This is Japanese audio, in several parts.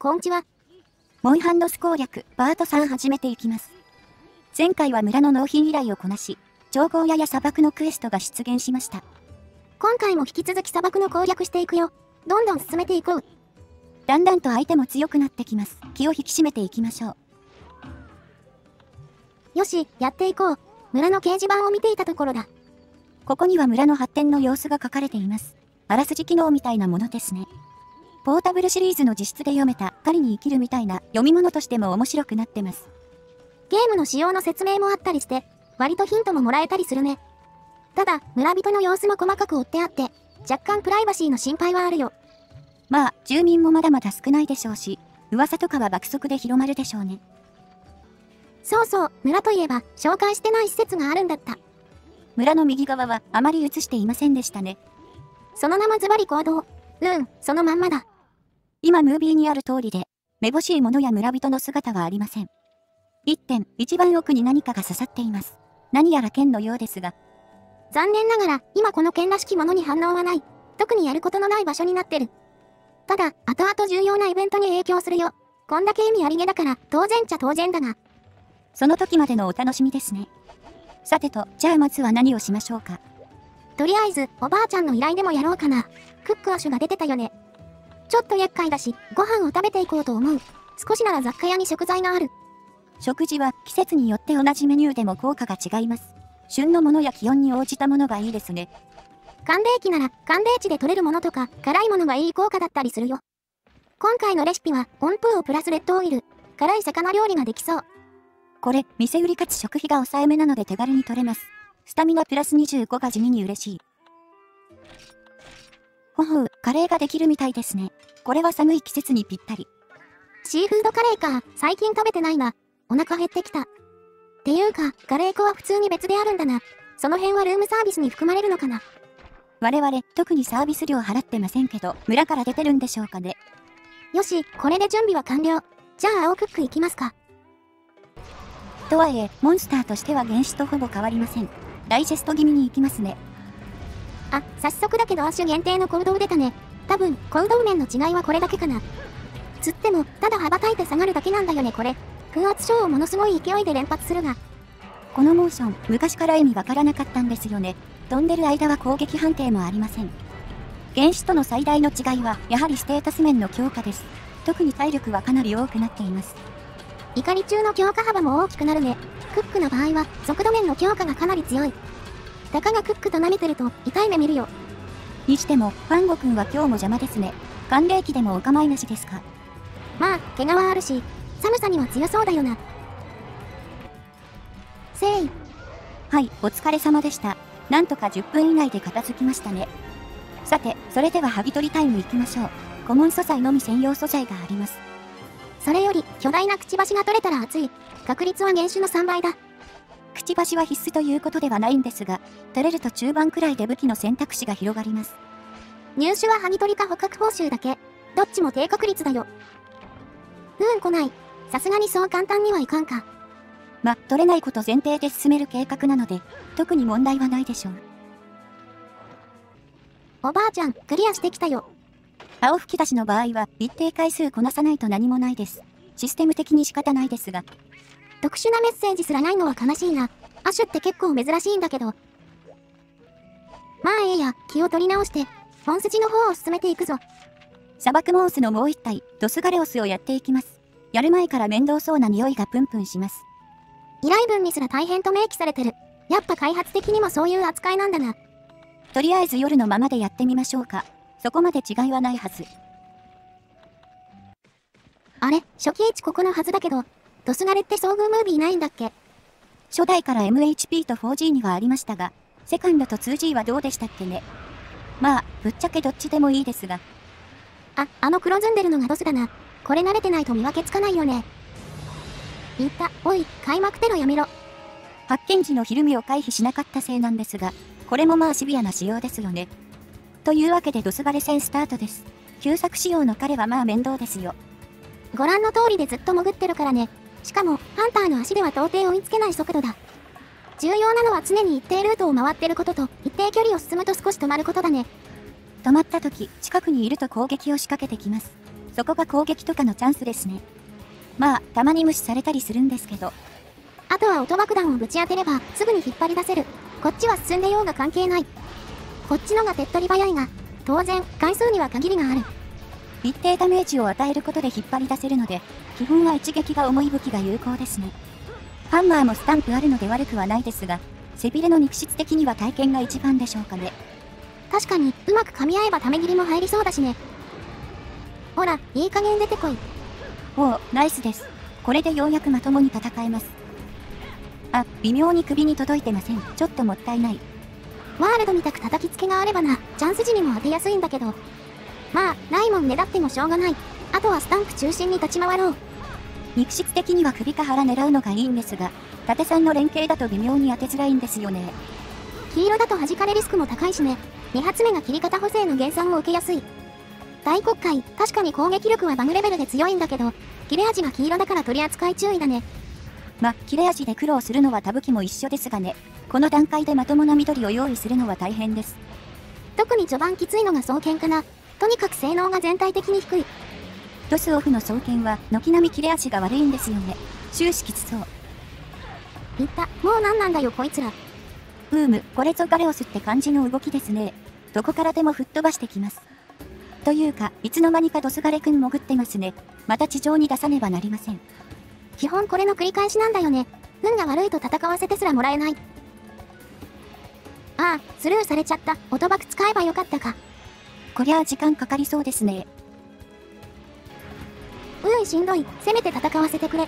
こんちは。モンハンロス攻略、パート3始めていきます。前回は村の納品依頼をこなし、調合屋や砂漠のクエストが出現しました。今回も引き続き砂漠の攻略していくよ。どんどん進めていこう。だんだんと相手も強くなってきます。気を引き締めていきましょう。よし、やっていこう。村の掲示板を見ていたところだ。ここには村の発展の様子が書かれています。あらすじ機能みたいなものですね。ポータブルシリーズの実質で読めた狩りに生きるみたいな読み物としても面白くなってます。ゲームの仕様の説明もあったりして、割とヒントももらえたりするね。ただ、村人の様子も細かく追ってあって、若干プライバシーの心配はあるよ。まあ、住民もまだまだ少ないでしょうし、噂とかは爆速で広まるでしょうね。そうそう、村といえば、紹介してない施設があるんだった。村の右側はあまり映していませんでしたね。その名もズバリ行動。そのまんまだ。今ムービーにある通りで、めぼしいものや村人の姿はありません。一点、一番奥に何かが刺さっています。何やら剣のようですが。残念ながら、今この剣らしきものに反応はない。特にやることのない場所になってる。ただ、後々重要なイベントに影響するよ。こんだけ意味ありげだから、当然っちゃ当然だが。その時までのお楽しみですね。さてと、じゃあまずは何をしましょうか。とりあえず、おばあちゃんの依頼でもやろうかな。クックアシュが出てたよね。ちょっと厄介だし、ご飯を食べていこうと思う。少しなら雑貨屋に食材がある。食事は季節によって同じメニューでも効果が違います。旬のものや気温に応じたものがいいですね。寒冷期なら寒冷地で取れるものとか辛いものがいい効果だったりするよ。今回のレシピは温風をプラスレッドオイル。辛い魚料理ができそう。これ、店売りかつ食費が抑えめなので手軽に取れます。スタミナプラス25が地味に嬉しい。ほほう、カレーができるみたいですね。これは寒い季節にぴったり。シーフードカレーか、最近食べてないな。お腹減ってきた。っていうか、カレー粉は普通に別であるんだな。その辺はルームサービスに含まれるのかな。我々、特にサービス料払ってませんけど、村から出てるんでしょうかね。よし、これで準備は完了。じゃあ青クック行きますか。とはいえ、モンスターとしては原種とほぼ変わりません。ダイジェスト気味に行きますね。あ、早速だけどアッシュ限定の行動出たね。多分、行動面の違いはこれだけかな。つっても、ただ羽ばたいて下がるだけなんだよねこれ。風圧症をものすごい勢いで連発するが。このモーション、昔から意味わからなかったんですよね。飛んでる間は攻撃判定もありません。原種との最大の違いは、やはりステータス面の強化です。特に体力はかなり多くなっています。怒り中の強化幅も大きくなるね。クックの場合は、速度面の強化がかなり強い。たかがクックと舐めてると、痛い目見るよ。にしても、ファンゴ君は今日も邪魔ですね。寒冷期でもお構いなしですか。まあ、怪我はあるし、寒さには強そうだよな。せい。はい、お疲れ様でした。なんとか10分以内で片付きましたね。さて、それでは剥ぎ取りタイム行きましょう。コモン素材のみ専用素材があります。それより、巨大なくちばしが取れたら熱い。確率は原種の3倍だ。くちばしは必須ということではないんですが、取れると中盤くらいで武器の選択肢が広がります。入手は剥ぎ取りか捕獲報酬だけ。どっちも低確率だよ。来ない。さすがにそう簡単にはいかんか。ま、取れないこと前提で進める計画なので、特に問題はないでしょう。おばあちゃん、クリアしてきたよ。青吹き出しの場合は、一定回数こなさないと何もないです。システム的に仕方ないですが。特殊なメッセージすらないのは悲しいな。アシュって結構珍しいんだけど。まあええや、気を取り直して、本筋の方を進めていくぞ。砂漠モースのもう一体、ドスガレオスをやっていきます。やる前から面倒そうな匂いがプンプンします。依頼文にすら大変と明記されてる。やっぱ開発的にもそういう扱いなんだな。とりあえず夜のままでやってみましょうか。そこまで違いはないはず。あれ、初期位置ここのはずだけど、ドスガレって遭遇ムービーないんだっけ？初代から MHP と 4G にはありましたが、セカンドと 2G はどうでしたっけね。まあ、ぶっちゃけどっちでもいいですが。あの黒ずんでるのがドスだな。これ慣れてないと見分けつかないよね。言った、おい、開幕テロやめろ。発見時のひるみを回避しなかったせいなんですが、これもまあシビアな仕様ですよね。というわけでドスガレ戦スタートです。旧作仕様の彼はまあ面倒ですよ。ご覧の通りでずっと潜ってるからね。しかも、ハンターの足では到底追いつけない速度だ。重要なのは常に一定ルートを回ってることと、一定距離を進むと少し止まることだね。止まった時、近くにいると攻撃を仕掛けてきます。そこが攻撃とかのチャンスですね。まあ、たまに無視されたりするんですけど。あとは音爆弾をぶち当てれば、すぐに引っ張り出せる。こっちは進んでようが関係ない。こっちのが手っ取り早いが、当然、回数には限りがある。一定ダメージを与えることで引っ張り出せるので、基本は一撃が重い武器が有効ですね。ハンマーもスタンプあるので悪くはないですが、背びれの肉質的には体験が一番でしょうかね。確かに、うまく噛み合えばため切りも入りそうだしね。ほら、いい加減出てこい。おお、ナイスです。これでようやくまともに戦えます。あ、微妙に首に届いてません。ちょっともったいない。ワールドみたく叩きつけがあればな、チャンス時にも当てやすいんだけど。まあ、ないもんねだってもしょうがない。あとはスタンプ中心に立ち回ろう。肉質的には首か腹狙うのがいいんですが、縦3の連携だと微妙に当てづらいんですよね。黄色だと弾かれリスクも高いしね。2発目が切り方補正の減産を受けやすい。大黒海、確かに攻撃力はバグレベルで強いんだけど、切れ味が黄色だから取り扱い注意だね。ま、切れ味で苦労するのは他武器も一緒ですがね。この段階でまともな緑を用意するのは大変です。特に序盤きついのが双剣かな。とにかく性能が全体的に低い。ドスオフの双剣は軒並み切れ味が悪いんですよね。終始きつそう。言った、もう何なんだよこいつら。これぞガレオスって感じの動きですね。どこからでも吹っ飛ばしてきます。というか、いつの間にかドスガレくん潜ってますね。また地上に出さねばなりません。基本これの繰り返しなんだよね。運が悪いと戦わせてすらもらえない。ああ、スルーされちゃった。音爆使えばよかったか。こりゃあ時間かかりそうですね。しんどい。せめて戦わせてくれ。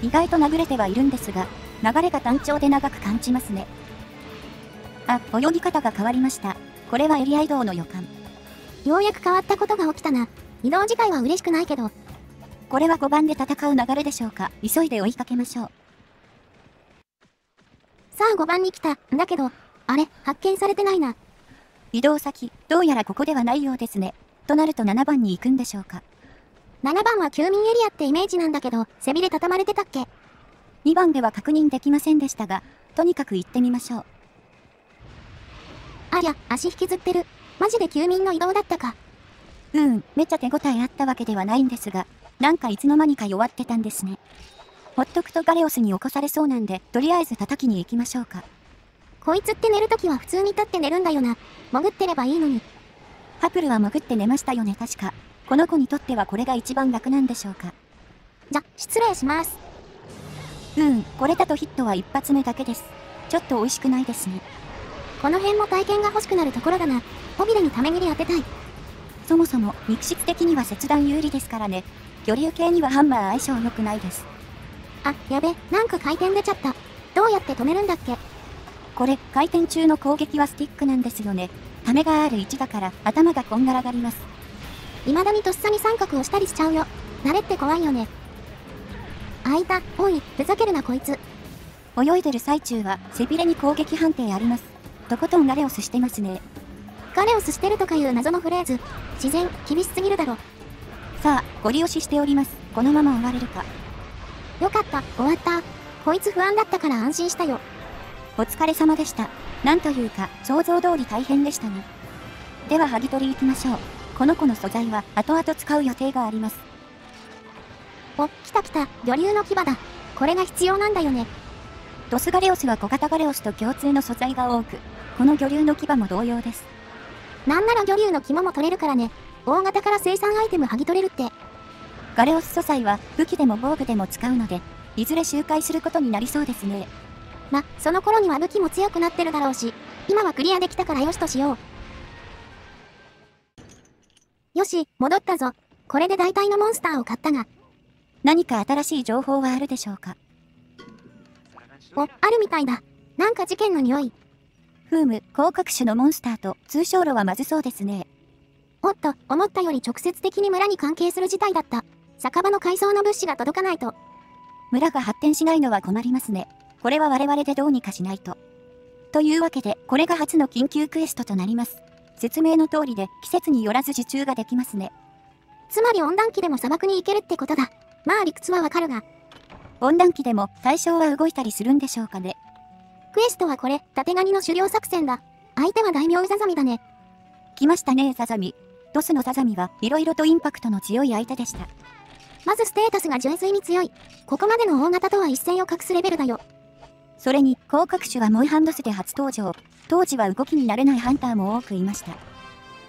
意外と殴れてはいるんですが、流れが単調で長く感じますね。あ、泳ぎ方が変わりました。これはエリア移動の予感。ようやく変わったことが起きたな。移動自体は嬉しくないけど。これは5番で戦う流れでしょうか。急いで追いかけましょう。さあ5番に来た。だけど、あれ、発見されてないな。移動先、どうやらここではないようですね。となると7番に行くんでしょうか。7番は休眠エリアってイメージなんだけど、背びれ畳まれてたっけ？ 2番では確認できませんでしたが、とにかく行ってみましょう。ありゃ、足引きずってる。マジで休眠の移動だったか。めっちゃ手応えあったわけではないんですが、なんかいつの間にか弱ってたんですね。ほっとくとガレオスに起こされそうなんで、とりあえず叩きに行きましょうか。こいつって寝るときは普通に立って寝るんだよな。潜ってればいいのに。ハプルは潜って寝ましたよね確か。この子にとってはこれが一番楽なんでしょうか。じゃ、失礼します。これだとヒットは一発目だけです。ちょっと美味しくないですね。この辺も体験が欲しくなるところだな。尾びれにため切り当てたい。そもそも肉質的には切断有利ですからね。魚竜系にはハンマー相性良くないです。あ、やべ、なんか回転出ちゃった。どうやって止めるんだっけ？これ、回転中の攻撃はスティックなんですよね。ためが R1 だから頭がこんがらがります。未だにとっさに三角をしたりしちゃうよ。慣れって怖いよね。あ、いた。おい、ふざけるなこいつ。泳いでる最中は背びれに攻撃判定あります。とことんガレオスしてますね。ガレオスしてるとかいう謎のフレーズ。自然、厳しすぎるだろ。さあ、ご利用ししております。このまま終われるか。よかった、終わった。こいつ不安だったから安心したよ。お疲れ様でした。なんというか、想像通り大変でしたね。では、剥ぎ取り行きましょう。この子の素材は後々使う予定があります。お、来た来た、魚竜の牙だ。これが必要なんだよね。ドスガレオスは小型ガレオスと共通の素材が多く、この魚竜の牙も同様です。なんなら魚竜の肝も取れるからね。大型から生産アイテム剥ぎ取れるって。ガレオス素材は武器でも防具でも使うので、いずれ周回することになりそうですね。ま、その頃には武器も強くなってるだろうし、今はクリアできたからよしとしよう。よし、戻ったぞ。これで大体のモンスターを買ったが。何か新しい情報はあるでしょうか？お、あるみたいだ。なんか事件の匂い。高角種のモンスターと通称路はまずそうですね。おっと、思ったより直接的に村に関係する事態だった。酒場の改装の物資が届かないと。村が発展しないのは困りますね。これは我々でどうにかしないと。というわけで、これが初の緊急クエストとなります。説明の通りで季節によらず受注ができますね。つまり温暖期でも砂漠に行けるってことだ。まあ理屈はわかるが。温暖期でも対象は動いたりするんでしょうかね。クエストはこれ、タテガニの狩猟作戦だ。相手は大名ウザザミだね。来ましたねザザミ。ドスのザザミは色々とインパクトの強い相手でした。まずステータスが純粋に強い。ここまでの大型とは一線を画すレベルだよ。それに、高角種はモイハンドスで初登場。当時は動きに慣れないハンターも多くいました。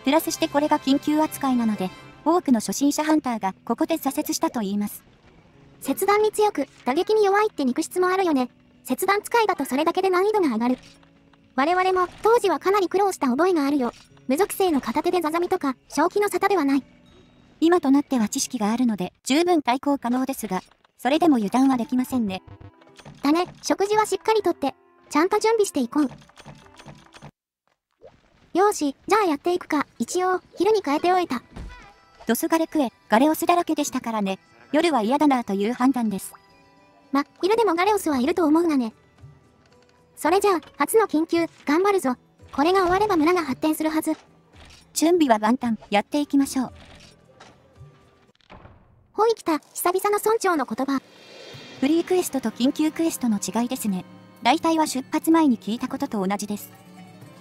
プラスしてこれが緊急扱いなので、多くの初心者ハンターがここで挫折したと言います。切断に強く、打撃に弱いって肉質もあるよね。切断使いだとそれだけで難易度が上がる。我々も当時はかなり苦労した覚えがあるよ。無属性の片手でザザミとか、正気の沙汰ではない。今となっては知識があるので十分対抗可能ですが、それでも油断はできませんね。だね、食事はしっかりとって、ちゃんと準備していこう。よーし、じゃあやっていくか。一応、昼に変えておいた。ドスガレクエ、ガレオスだらけでしたからね。夜は嫌だなという判断です。昼でもガレオスはいると思うがね。それじゃあ、初の緊急、頑張るぞ。これが終われば村が発展するはず。準備は万端、やっていきましょう。ほい来た、久々の村長の言葉。フリークエストと緊急クエストの違いですね。大体は出発前に聞いたことと同じです。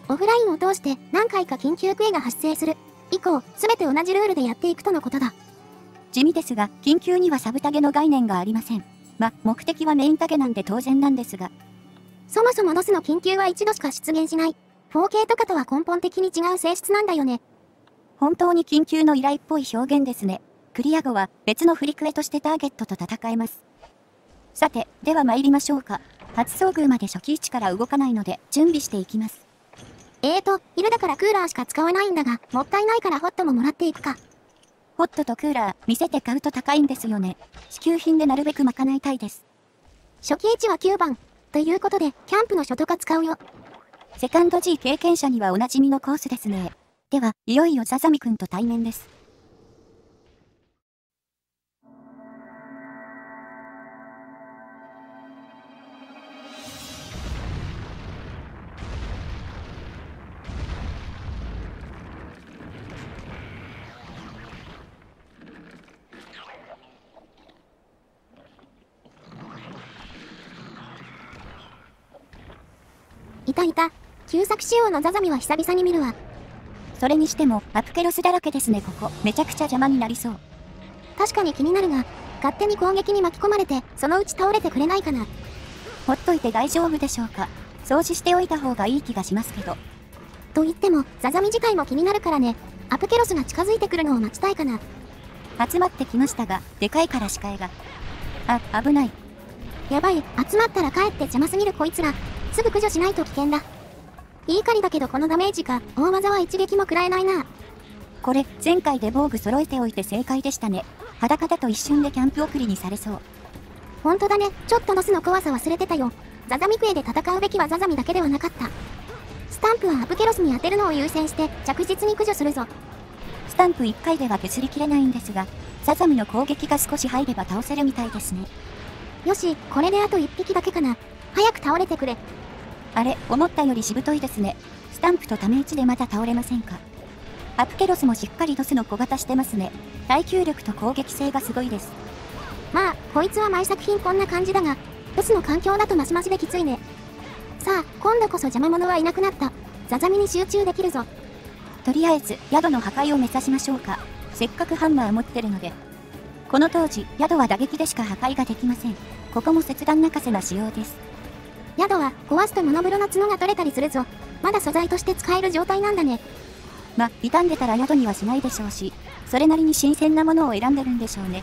オフラインを通して何回か緊急クエが発生する。以降、すべて同じルールでやっていくとのことだ。地味ですが、緊急にはサブタゲの概念がありません。目的はメインタゲなんで当然なんですが。そもそもドスの緊急は一度しか出現しない。4K とかとは根本的に違う性質なんだよね。本当に緊急の依頼っぽい表現ですね。クリア後は別のフリクエとしてターゲットと戦えます。さて、では参りましょうか。初遭遇まで初期位置から動かないので準備していきます。昼だからクーラーしか使わないんだが、もったいないからホットももらっていくか。ホットとクーラー、見せて買うと高いんですよね。支給品でなるべく賄いたいです。初期位置は9番。ということで、キャンプの初とか使うよ。セカンド G 経験者にはおなじみのコースですね。では、いよいよザザミくんと対面です。いた。旧作仕様のザザミは久々に見るわ。それにしても、アプケロスだらけですねここ。めちゃくちゃ邪魔になりそう。確かに気になるが、勝手に攻撃に巻き込まれて、そのうち倒れてくれないかな。ほっといて大丈夫でしょうか。掃除しておいた方がいい気がしますけど。と言っても、ザザミ自体も気になるからね。アプケロスが近づいてくるのを待ちたいかな。集まってきましたが、でかいから視界が。危ない。やばい、集まったら帰って邪魔すぎるこいつら。すぐ駆除しないと危険だ。いい怒りだけどこのダメージか、大技は一撃も食らえないな。これ、前回で防具揃えておいて正解でしたね。裸だと一瞬でキャンプ送りにされそう。ほんとだね、ちょっとドスの怖さ忘れてたよ。ザザミクエで戦うべきはザザミだけではなかった。スタンプはアプケロスに当てるのを優先して着実に駆除するぞ。スタンプ1回では削りきれないんですが、ザザミの攻撃が少し入れば倒せるみたいですね。よし、これであと1匹だけかな。早く倒れてくれ。あれ、思ったよりしぶといですね。スタンプとため打ちでまた倒れませんか。アプケロスもしっかりドスの小型してますね。耐久力と攻撃性がすごいです。こいつは毎作品こんな感じだが、ドスの環境だとマシマシできついね。さあ、今度こそ邪魔者はいなくなった。ザザミに集中できるぞ。とりあえず、宿の破壊を目指しましょうか。せっかくハンマー持ってるので。この当時、宿は打撃でしか破壊ができません。ここも切断泣かせな仕様です。宿は壊すとモノブロの角が取れたりするぞ。まだ素材として使える状態なんだね。傷んでたら宿にはしないでしょうし、それなりに新鮮なものを選んでるんでしょうね。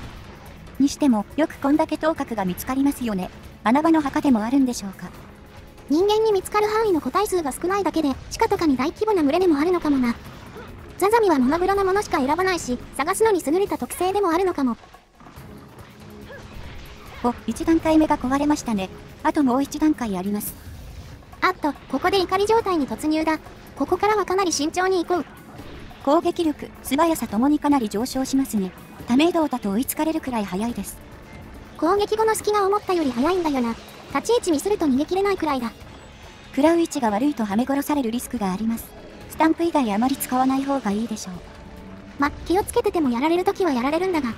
にしても、よくこんだけ頭角が見つかりますよね。穴場の墓でもあるんでしょうか。人間に見つかる範囲の個体数が少ないだけで、地下とかに大規模な群れでもあるのかもな。ザザミはモノブロのものしか選ばないし、探すのに優れた特性でもあるのかも。1段階目が壊れましたね。あともう1段階あります。ここで怒り状態に突入だ。ここからはかなり慎重に行こう。攻撃力、素早さともにかなり上昇しますね。多名道だと追いつかれるくらい速いです。攻撃後の隙が思ったより速いんだよな。立ち位置ミスると逃げ切れないくらいだ。食らう位置が悪いとはめ殺されるリスクがあります。スタンプ以外あまり使わない方がいいでしょう。気をつけててもやられるときはやられるんだが。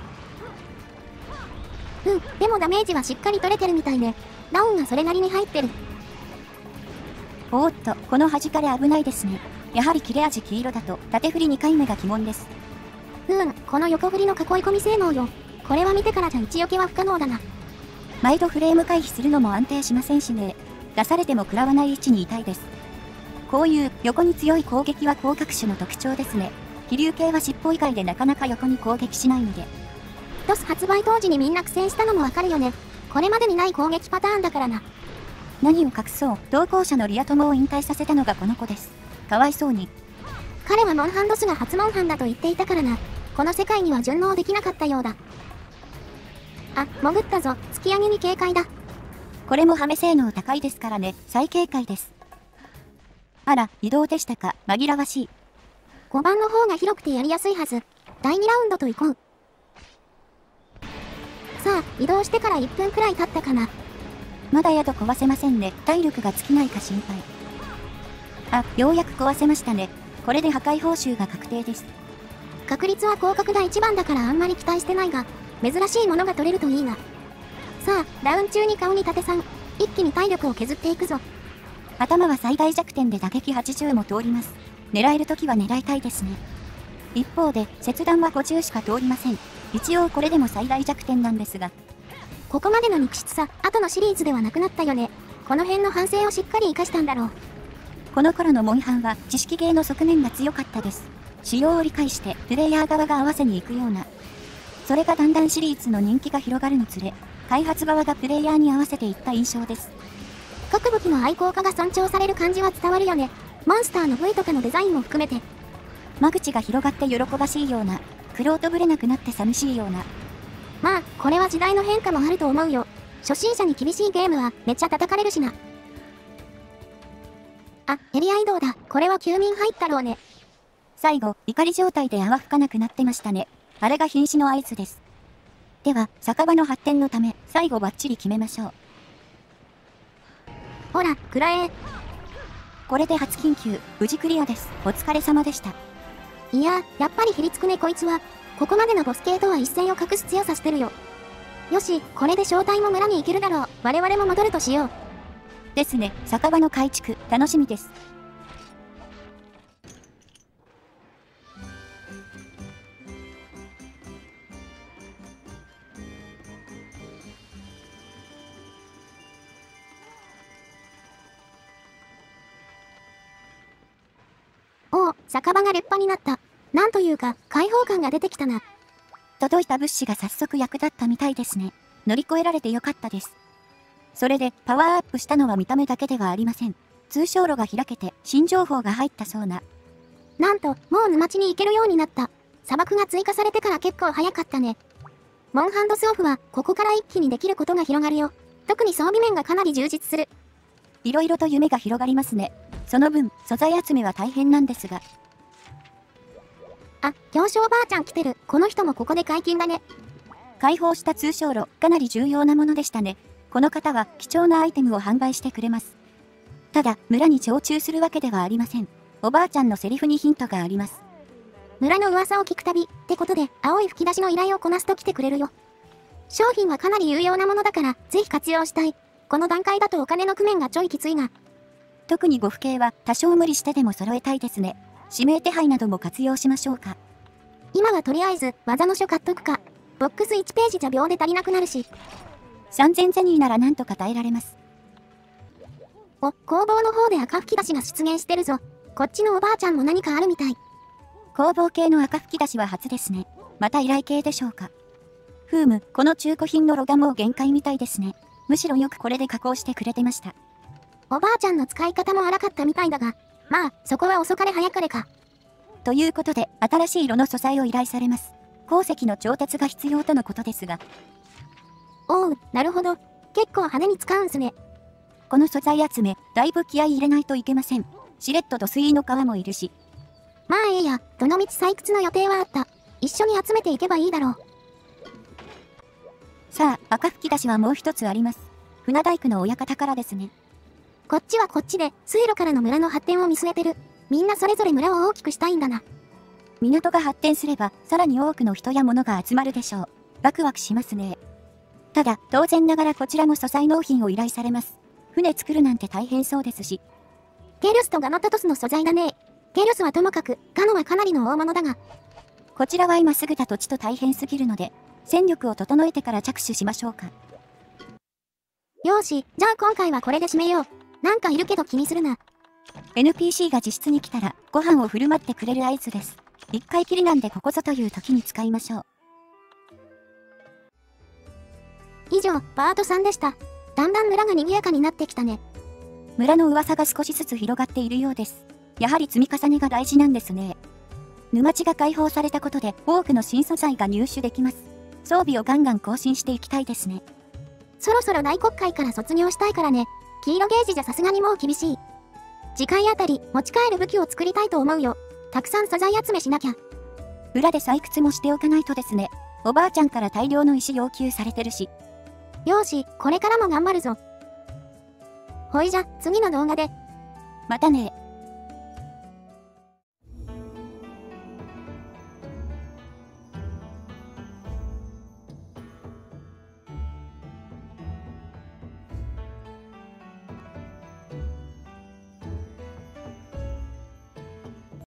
でもダメージはしっかり取れてるみたいで、ダウンがそれなりに入ってる。この端から危ないですね。やはり切れ味黄色だと縦振り2回目が鬼門です。この横振りの囲い込み性能よ。これは見てからじゃ打ち避けは不可能だな。毎度フレーム回避するのも安定しませんしね。出されても食らわない位置にいたいです。こういう横に強い攻撃は高角種の特徴ですね。飛竜系は尻尾以外でなかなか横に攻撃しないので。ドス発売当時にみんな苦戦したのもわかるよね。これまでにない攻撃パターンだからな。何を隠そう、同行者のリア友を引退させたのがこの子です。かわいそうに。彼はモンハンドスが初モンハンだと言っていたからな。この世界には順応できなかったようだ。あ、潜ったぞ。突き上げに警戒だ。これもハメ性能高いですからね、再警戒です。あら、移動でしたか、紛らわしい。5番の方が広くてやりやすいはず。第2ラウンドと行こう。さあ、移動してから1分くらい経ったかな。まだ宿壊せませんね。体力が尽きないか心配。あ、ようやく壊せましたね。これで破壊報酬が確定です。確率は広角が1番だからあんまり期待してないが、珍しいものが取れるといいな。さあ、ダウン中に顔に縦3。一気に体力を削っていくぞ。頭は最大弱点で打撃80も通ります。狙えるときは狙いたいですね。一方で、切断は50しか通りません。一応これでも最大弱点なんですが。ここまでの肉質さ、後のシリーズではなくなったよね。この辺の反省をしっかり活かしたんだろう。この頃のモンハンは知識ゲーの側面が強かったです。仕様を理解してプレイヤー側が合わせに行くような。それがだんだんシリーズの人気が広がるにつれ、開発側がプレイヤーに合わせていった印象です。各武器の愛好家が尊重される感じは伝わるよね。モンスターの部位とかのデザインも含めて。間口が広がって喜ばしいような、玄人ぶれなくなって寂しいような。まあ、これは時代の変化もあると思うよ。初心者に厳しいゲームはめっちゃ叩かれるしな。あ、エリア移動だ。これは休眠入ったろうね。最後、怒り状態で泡吹かなくなってましたね。あれが瀕死の合図です。では、酒場の発展のため、最後バッチリ決めましょう。ほら、くらえ。これで初緊急、無事クリアです。お疲れ様でした。いや、やっぱりひりつくねこいつは。ここまでのボス系とは一線を画す強さしてるよ。よし、これで正体も村に行けるだろう。我々も戻るとしよう。ですね、酒場の改築、楽しみです。おお、酒場が立派になった。なんというか、開放感が出てきたな。届いた物資が早速役立ったみたいですね。乗り越えられてよかったです。それで、パワーアップしたのは見た目だけではありません。通称路が開けて、新情報が入ったそうな。なんと、もう沼地に行けるようになった。砂漠が追加されてから結構早かったね。モンハンドスオフは、ここから一気にできることが広がるよ。特に装備面がかなり充実する。いろいろと夢が広がりますね。その分、素材集めは大変なんですが。あ、表彰ばあちゃん来てる。この人もここで解禁だね。開放した通称路、かなり重要なものでしたね。この方は貴重なアイテムを販売してくれます。ただ、村に常駐するわけではありません。おばあちゃんのセリフにヒントがあります。村の噂を聞く旅ってことで、青い吹き出しの依頼をこなすと来てくれるよ。商品はかなり有用なものだから、ぜひ活用したい。この段階だとお金の工面がちょいきついが。特に呉服系は多少無理してでも揃えたいですね。指名手配なども活用しましょうか。今はとりあえず、技の書買っとくか。ボックス1ページじゃ秒で足りなくなるし。3000ゼニーならなんとか耐えられます。お、工房の方で赤吹き出しが出現してるぞ。こっちのおばあちゃんも何かあるみたい。工房系の赤吹き出しは初ですね。また依頼系でしょうか。この中古品のロガもう限界みたいですね。むしろよくこれで加工してくれてました。おばあちゃんの使い方も荒かったみたいだが、まあ、そこは遅かれ早かれか。ということで、新しい色の素材を依頼されます。鉱石の調達が必要とのことですが。おう、なるほど。結構派手に使うんすね。この素材集め、だいぶ気合い入れないといけません。しれっと土水の皮もいるし。まあええや、どのみち採掘の予定はあった。一緒に集めていけばいいだろう。さあ、赤吹き出しはもう一つあります。船大工の親方からですね。こっちはこっちで、水路からの村の発展を見据えてる。みんなそれぞれ村を大きくしたいんだな。港が発展すれば、さらに多くの人や物が集まるでしょう。ワクワクしますね。ただ、当然ながらこちらも素材納品を依頼されます。船作るなんて大変そうですし。ゲリュスとガノタトスの素材だね。ゲリュスはともかく、ガノはかなりの大物だが。こちらは今すぐだとちと大変すぎるので、戦力を整えてから着手しましょうか。よーし、じゃあ今回はこれで締めよう。なんかいるけど気にするな。NPC が自室に来たら、ご飯を振る舞ってくれる合図です。一回きりなんでここぞという時に使いましょう。以上、パート3でした。だんだん村が賑やかになってきたね。村の噂が少しずつ広がっているようです。やはり積み重ねが大事なんですね。沼地が開放されたことで多くの新素材が入手できます。装備をガンガン更新していきたいですね。そろそろ大国会から卒業したいからね。黄色ゲージじゃさすがにもう厳しい。次回あたり持ち帰る武器を作りたいと思うよ。たくさん素材集めしなきゃ。裏で採掘もしておかないとですね。おばあちゃんから大量の石要求されてるし。よーし、これからも頑張るぞ。ほいじゃ、次の動画で。またね。